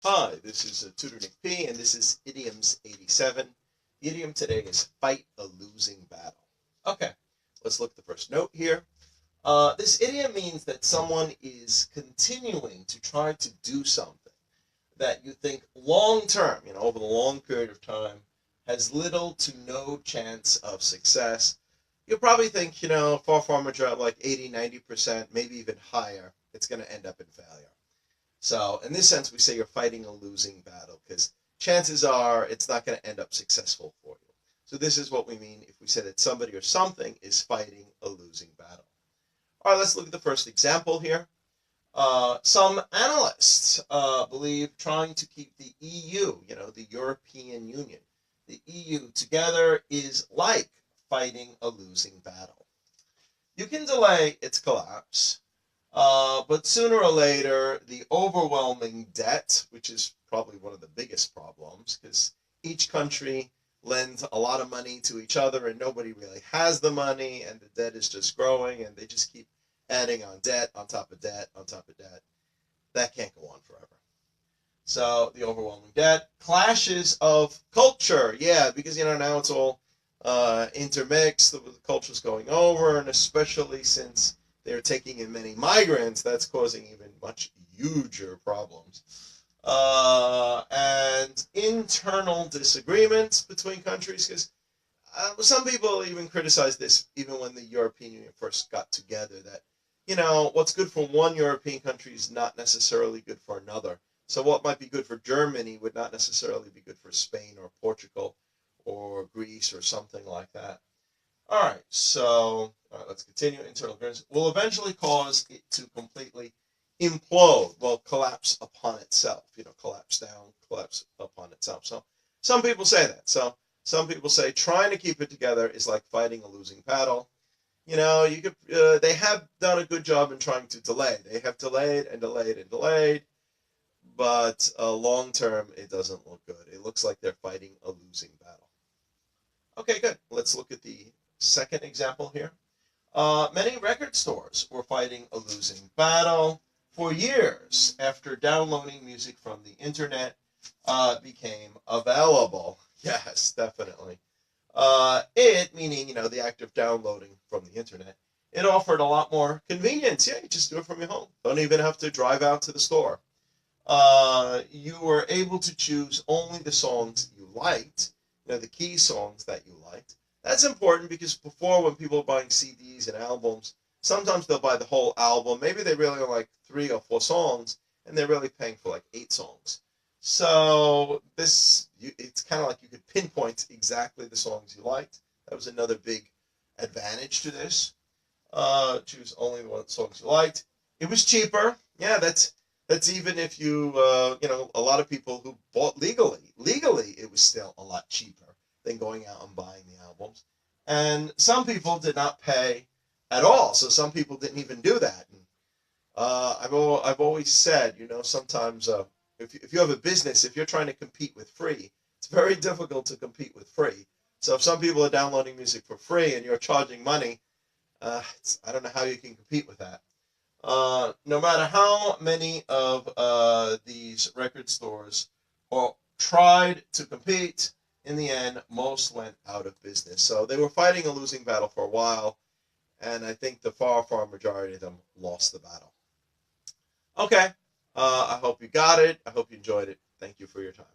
Hi, this is Tutor Nick P, and this is Idioms 87. The idiom today is fight a losing battle. Okay, let's look at the first note here. This idiom means that someone is continuing to try to do something that you think long term, over the long period of time, has little to no chance of success. You'll probably think, far majority, like 80, 90%, maybe even higher, it's going to end up in failure. So in this sense, we say you're fighting a losing battle because chances are it's not going to end up successful for you. So this is what we mean if we say that somebody or something is fighting a losing battle. All right, let's look at the first example here. Some analysts believe trying to keep the EU, the European Union, the EU together is like fighting a losing battle. You can delay its collapse, but sooner or later, the overwhelming debt, which is probably one of the biggest problems, because each country lends a lot of money to each other and nobody really has the money, and the debt is just growing, and they just keep adding on debt on top of debt on top of debt. That can't go on forever. So the overwhelming debt, clashes of culture, yeah, because now it's all intermixed, the culture's going over, and especially since they're taking in many migrants, that's causing even much huger problems. And internal disagreements between countries, because some people even criticize this even when the European Union first got together, that, what's good for one European country is not necessarily good for another. So what might be good for Germany would not necessarily be good for Spain or Portugal or Greece or something like that. All right, so let's continue. Internal agreements will eventually cause it to completely implode, well, collapse upon itself, collapse down, collapse upon itself. So some people say that. So some people say trying to keep it together is like fighting a losing battle. They have done a good job in trying to delay. They have delayed and delayed and delayed, but long term, it doesn't look good. It looks like they're fighting a losing battle. Okay, good. Let's look at the second example here. Many record stores were fighting a losing battle for years after downloading music from the internet became available. Yes, definitely. It, meaning, the act of downloading from the internet, it offered a lot more convenience. Yeah, you just do it from your home. Don't even have to drive out to the store. You were able to choose only the songs you liked, the key songs that you liked. That's important because before, when people were buying CDs and albums, sometimes they'll buy the whole album. Maybe they really like 3 or 4 songs, and they're really paying for like 8 songs. So it's kind of like you could pinpoint exactly the songs you liked. That was another big advantage to this. Choose only the songs you liked. It was cheaper. Yeah, that's even if you, a lot of people who bought legally. Legally, it was still a lot cheaper than going out and buying the albums. And some people did not pay at all. So some people didn't even do that. And, I've always said, sometimes if you have a business, if you're trying to compete with free, it's very difficult to compete with free. So if some people are downloading music for free and you're charging money, I don't know how you can compete with that. No matter how many of these record stores tried to compete, in the end, most went out of business. So they were fighting a losing battle for a while, and I think the far majority of them lost the battle. Okay, I hope you got it. I hope you enjoyed it. Thank you for your time.